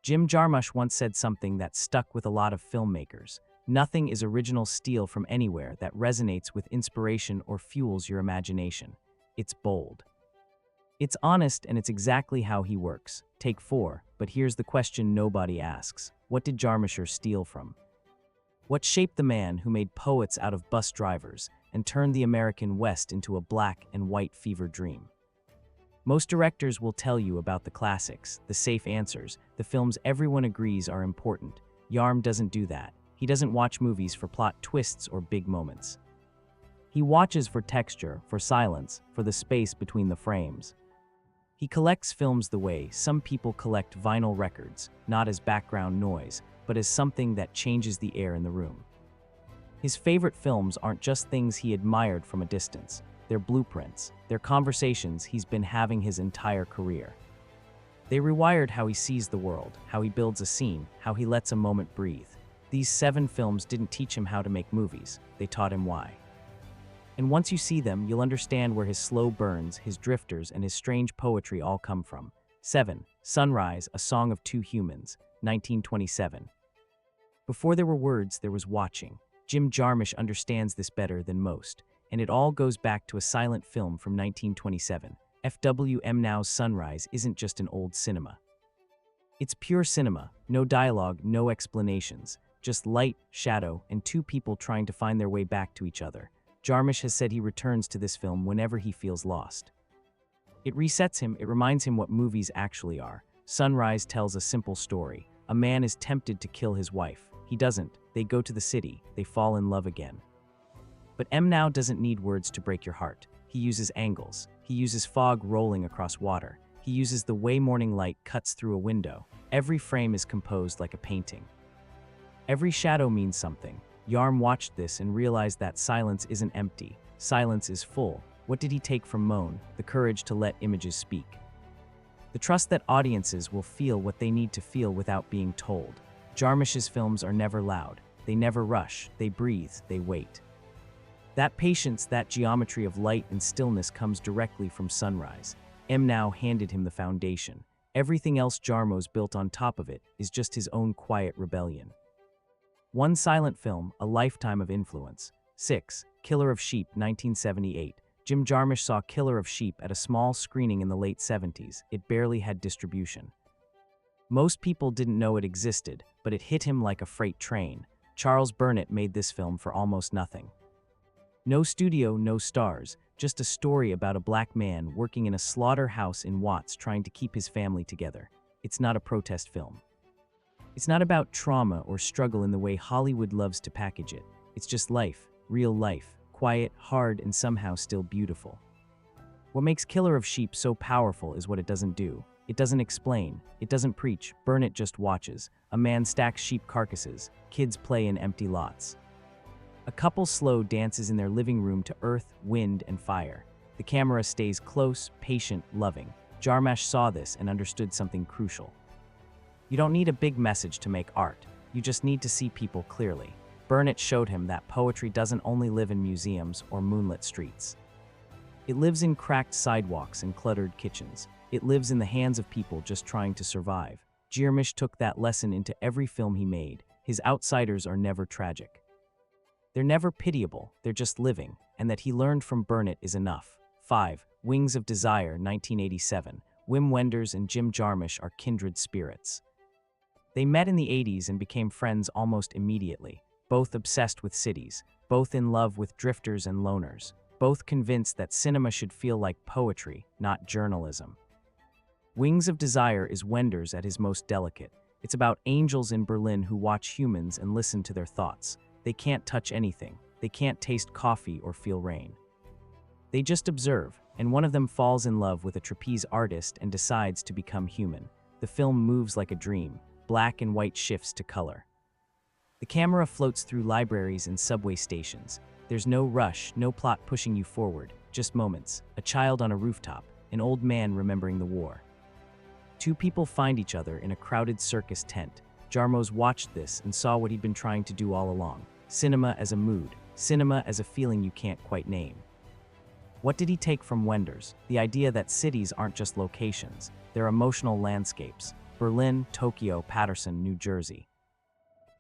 Jim Jarmusch once said something that stuck with a lot of filmmakers. Nothing is original steel from anywhere that resonates with inspiration or fuels your imagination. It's bold. It's honest, and it's exactly how he works. Take 4, but here's the question nobody asks. What did Jarmusch steal from? What shaped the man who made poets out of bus drivers and turned the American West into a black and white fever dream? Most directors will tell you about the classics, the safe answers, the films everyone agrees are important. Jarm doesn't do that. He doesn't watch movies for plot twists or big moments. He watches for texture, for silence, for the space between the frames. He collects films the way some people collect vinyl records, not as background noise, but as something that changes the air in the room. His favorite films aren't just things he admired from a distance. They're blueprints. They're conversations he's been having his entire career. They rewired how he sees the world, how he builds a scene, how he lets a moment breathe. These 7 films didn't teach him how to make movies. They taught him why. And once you see them, you'll understand where his slow burns, his drifters, and his strange poetry all come from. 7. Sunrise, A Song of Two Humans, 1927. Before there were words, there was watching. Jim Jarmusch understands this better than most, and it all goes back to a silent film from 1927. F.W.M. Now's Sunrise isn't just an old cinema. It's pure cinema, no dialogue, no explanations, just light, shadow, and 2 people trying to find their way back to each other. Jarmusch has said he returns to this film whenever he feels lost. It resets him, it reminds him what movies actually are. Sunrise tells a simple story. A man is tempted to kill his wife. He doesn't. They go to the city. They fall in love again. But M. Now doesn't need words to break your heart. He uses angles. He uses fog rolling across water. He uses the way morning light cuts through a window. Every frame is composed like a painting. Every shadow means something. Jarm watched this and realized that silence isn't empty. Silence is full. What did he take from Moan? The courage to let images speak. The trust that audiences will feel what they need to feel without being told. Jarmusch's films are never loud. They never rush. They breathe. They wait. That patience, that geometry of light and stillness comes directly from Sunrise. M. Now handed him the foundation. Everything else Jarmusch built on top of it is just his own quiet rebellion. One silent film, a lifetime of influence. 6. Killer of Sheep, 1978. Jim Jarmusch saw Killer of Sheep at a small screening in the late 70s. It barely had distribution. Most people didn't know it existed, but it hit him like a freight train. Charles Burnett made this film for almost nothing. No studio, no stars, just a story about a black man working in a slaughterhouse in Watts trying to keep his family together. It's not a protest film. It's not about trauma or struggle in the way Hollywood loves to package it. It's just life, real life, quiet, hard, and somehow still beautiful. What makes Killer of Sheep so powerful is what it doesn't do. It doesn't explain. It doesn't preach. Burnett just watches. A man stacks sheep carcasses. Kids play in empty lots. A couple slow dances in their living room to earth, wind, and fire. The camera stays close, patient, loving. Jarmusch saw this and understood something crucial. You don't need a big message to make art. You just need to see people clearly. Burnett showed him that poetry doesn't only live in museums or moonlit streets. It lives in cracked sidewalks and cluttered kitchens. It lives in the hands of people just trying to survive. Jarmusch took that lesson into every film he made. His outsiders are never tragic. They're never pitiable, they're just living, and that he learned from Burnett is enough. 5. Wings of Desire, 1987. Wim Wenders and Jim Jarmusch are kindred spirits. They met in the 80s and became friends almost immediately, both obsessed with cities, both in love with drifters and loners, both convinced that cinema should feel like poetry, not journalism. Wings of Desire is Wenders at his most delicate. It's about angels in Berlin who watch humans and listen to their thoughts. They can't touch anything. They can't taste coffee or feel rain. They just observe, and one of them falls in love with a trapeze artist and decides to become human. The film moves like a dream. Black and white shifts to color. The camera floats through libraries and subway stations. There's no rush, no plot pushing you forward, just moments. A child on a rooftop, an old man remembering the war. 2 people find each other in a crowded circus tent. Jarmusch watched this and saw what he'd been trying to do all along. Cinema as a mood, cinema as a feeling you can't quite name. What did he take from Wenders? The idea that cities aren't just locations, they're emotional landscapes. Berlin, Tokyo, Paterson, New Jersey.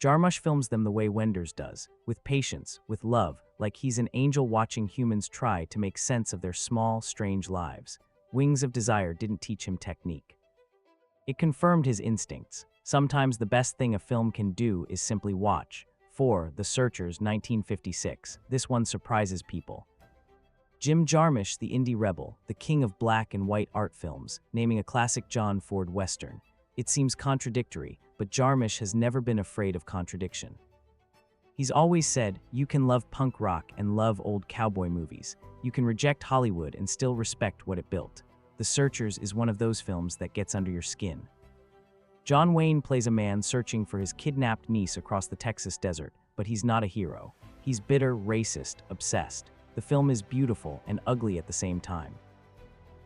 Jarmusch films them the way Wenders does, with patience, with love, like he's an angel watching humans try to make sense of their small, strange lives. Wings of Desire didn't teach him technique. It confirmed his instincts. Sometimes the best thing a film can do is simply watch. 4. The Searchers, 1956. This one surprises people. Jim Jarmusch, the indie rebel, the king of black and white art films, naming a classic John Ford Western. It seems contradictory, but Jarmusch has never been afraid of contradiction. He's always said, you can love punk rock and love old cowboy movies. You can reject Hollywood and still respect what it built. The Searchers is one of those films that gets under your skin. John Wayne plays a man searching for his kidnapped niece across the Texas desert, but he's not a hero. He's bitter, racist, obsessed. The film is beautiful and ugly at the same time.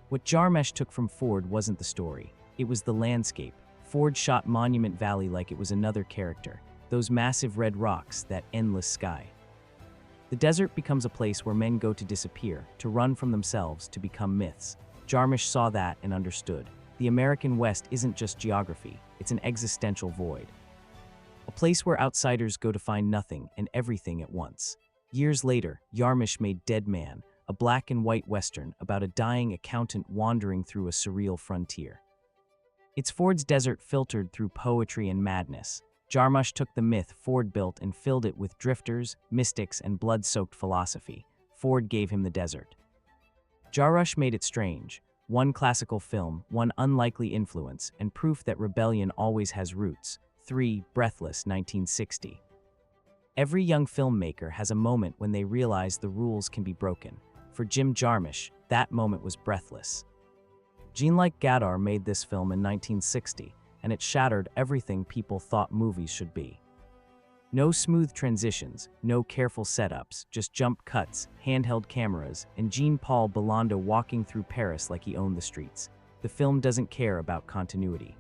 What Jarmusch took from Ford wasn't the story. It was the landscape. Ford shot Monument Valley like it was another character. Those massive red rocks, that endless sky. The desert becomes a place where men go to disappear, to run from themselves, to become myths. Jarmusch saw that and understood. The American West isn't just geography, it's an existential void. A place where outsiders go to find nothing and everything at once. Years later, Jarmusch made Dead Man, a black and white western about a dying accountant wandering through a surreal frontier. It's Ford's desert filtered through poetry and madness. Jarmusch took the myth Ford built and filled it with drifters, mystics, and blood-soaked philosophy. Ford gave him the desert. Jarmusch made it strange. One classical film, one unlikely influence, and proof that rebellion always has roots. 3. Breathless, 1960. Every young filmmaker has a moment when they realize the rules can be broken. For Jim Jarmusch, that moment was Breathless. Jean-Luc Godard made this film in 1960, and it shattered everything people thought movies should be. No smooth transitions, no careful setups, just jump cuts, handheld cameras, and Jean-Paul Belmondo walking through Paris like he owned the streets. The film doesn't care about continuity.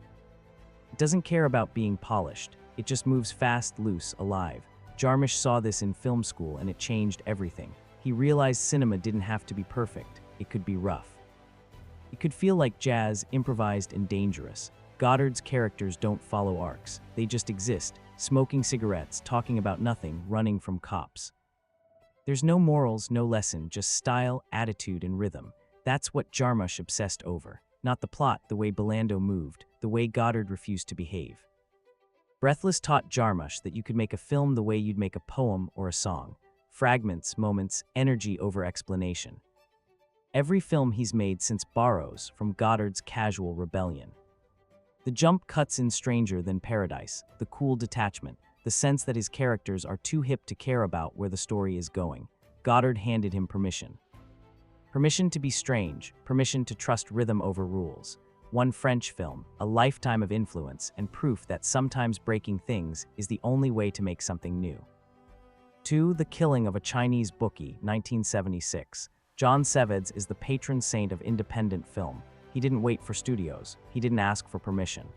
It doesn't care about being polished. It just moves fast, loose, alive. Jarmusch saw this in film school and it changed everything. He realized cinema didn't have to be perfect. It could be rough. It could feel like jazz, improvised and dangerous. Godard's characters don't follow arcs. They just exist, smoking cigarettes, talking about nothing, running from cops. There's no morals, no lesson, just style, attitude, and rhythm. That's what Jarmusch obsessed over. Not the plot, the way Belmondo moved, the way Godard refused to behave. Breathless taught Jarmusch that you could make a film the way you'd make a poem or a song. Fragments, moments, energy over explanation. Every film he's made since borrows from Godard's Casual Rebellion. The jump cuts in Stranger Than Paradise, the cool detachment, the sense that his characters are too hip to care about where the story is going. Godard handed him permission. Permission to be strange, permission to trust rhythm over rules. One French film, a lifetime of influence and proof that sometimes breaking things is the only way to make something new. 2. The Killing of a Chinese Bookie, 1976. John Sevedes is the patron saint of independent film. He didn't wait for studios. He didn't ask for permission.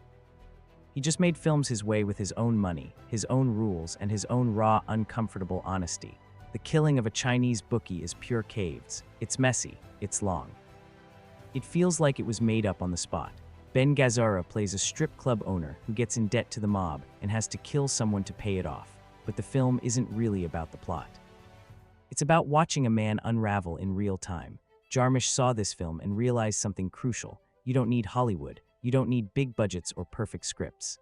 He just made films his way with his own money, his own rules, and his own raw, uncomfortable honesty. The Killing of a Chinese Bookie is pure caves. It's messy. It's long. It feels like it was made up on the spot. Ben Gazzara plays a strip club owner who gets in debt to the mob and has to kill someone to pay it off. But the film isn't really about the plot. It's about watching a man unravel in real time. Jarmusch saw this film and realized something crucial. You don't need Hollywood. You don't need big budgets or perfect scripts.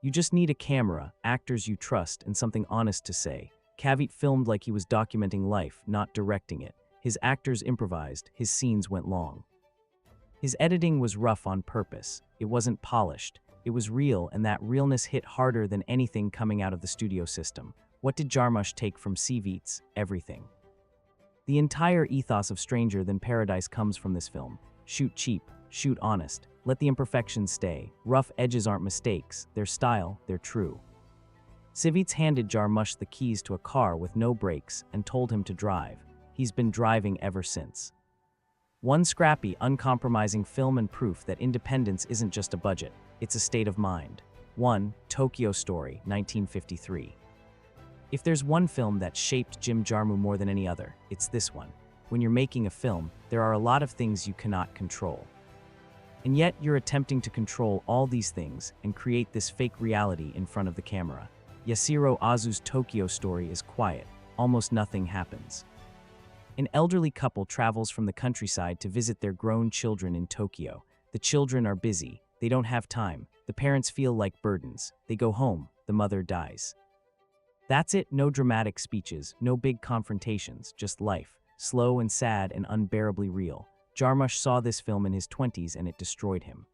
You just need a camera, actors you trust, and something honest to say. Cavite filmed like he was documenting life, not directing it. His actors improvised, his scenes went long. His editing was rough on purpose. It wasn't polished. It was real, and that realness hit harder than anything coming out of the studio system. What did Jarmusch take from Sevedes? Everything. The entire ethos of Stranger Than Paradise comes from this film. Shoot cheap, shoot honest, let the imperfections stay. Rough edges aren't mistakes, they're style, they're true. Sevedes handed Jarmusch the keys to a car with no brakes and told him to drive. He's been driving ever since. One scrappy, uncompromising film and proof that independence isn't just a budget, it's a state of mind. 1. Tokyo Story, 1953. If there's one film that shaped Jim Jarmusch more than any other, it's this one. When you're making a film, there are a lot of things you cannot control. And yet you're attempting to control all these things and create this fake reality in front of the camera. Yasuhiro Ozu's Tokyo story is quiet. Almost nothing happens. An elderly couple travels from the countryside to visit their grown children in Tokyo. The children are busy. They don't have time. The parents feel like burdens. They go home. The mother dies. That's it. No dramatic speeches, no big confrontations, just life. Slow and sad and unbearably real. Jarmusch saw this film in his 20s and it destroyed him.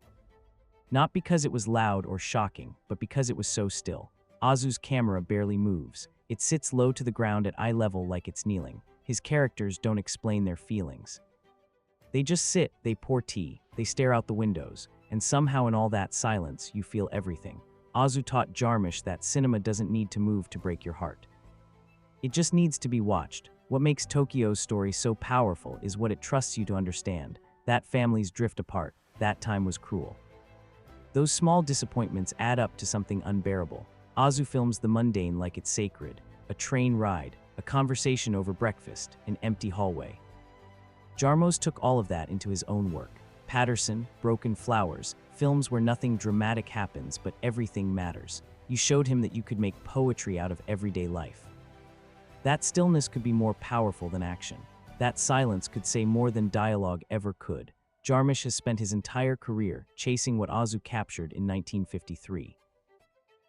Not because it was loud or shocking, but because it was so still. Ozu's camera barely moves. It sits low to the ground at eye level like it's kneeling. His characters don't explain their feelings. They just sit, they pour tea, they stare out the windows, and somehow in all that silence, you feel everything. Ozu taught Jarmusch that cinema doesn't need to move to break your heart. It just needs to be watched. What makes Tokyo's story so powerful is what it trusts you to understand. That families drift apart. That time was cruel. Those small disappointments add up to something unbearable. Ozu films the mundane like it's sacred. A train ride, a conversation over breakfast, an empty hallway. Jarmusch took all of that into his own work. Patterson, Broken Flowers, films where nothing dramatic happens but everything matters. You showed him that you could make poetry out of everyday life. That stillness could be more powerful than action. That silence could say more than dialogue ever could. Jarmusch has spent his entire career chasing what Ozu captured in 1953.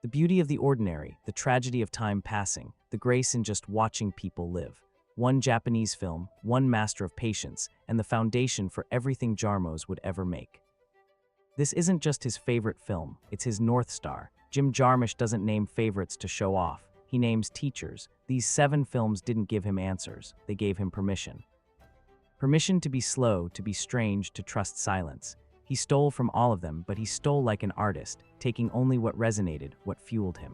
The beauty of the ordinary, the tragedy of time passing, the grace in just watching people live. One Japanese film, one master of patience, and the foundation for everything Jarmusch would ever make. This isn't just his favorite film, it's his North Star. Jim Jarmusch doesn't name favorites to show off. He names teachers. These 7 films didn't give him answers, they gave him permission. Permission to be slow, to be strange, to trust silence. He stole from all of them, but he stole like an artist, taking only what resonated, what fueled him.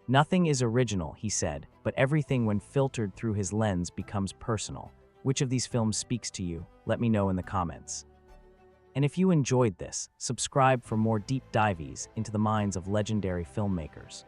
Nothing is original, he said, but everything when filtered through his lens becomes personal. Which of these films speaks to you? Let me know in the comments. And if you enjoyed this, subscribe for more deep dives into the minds of legendary filmmakers.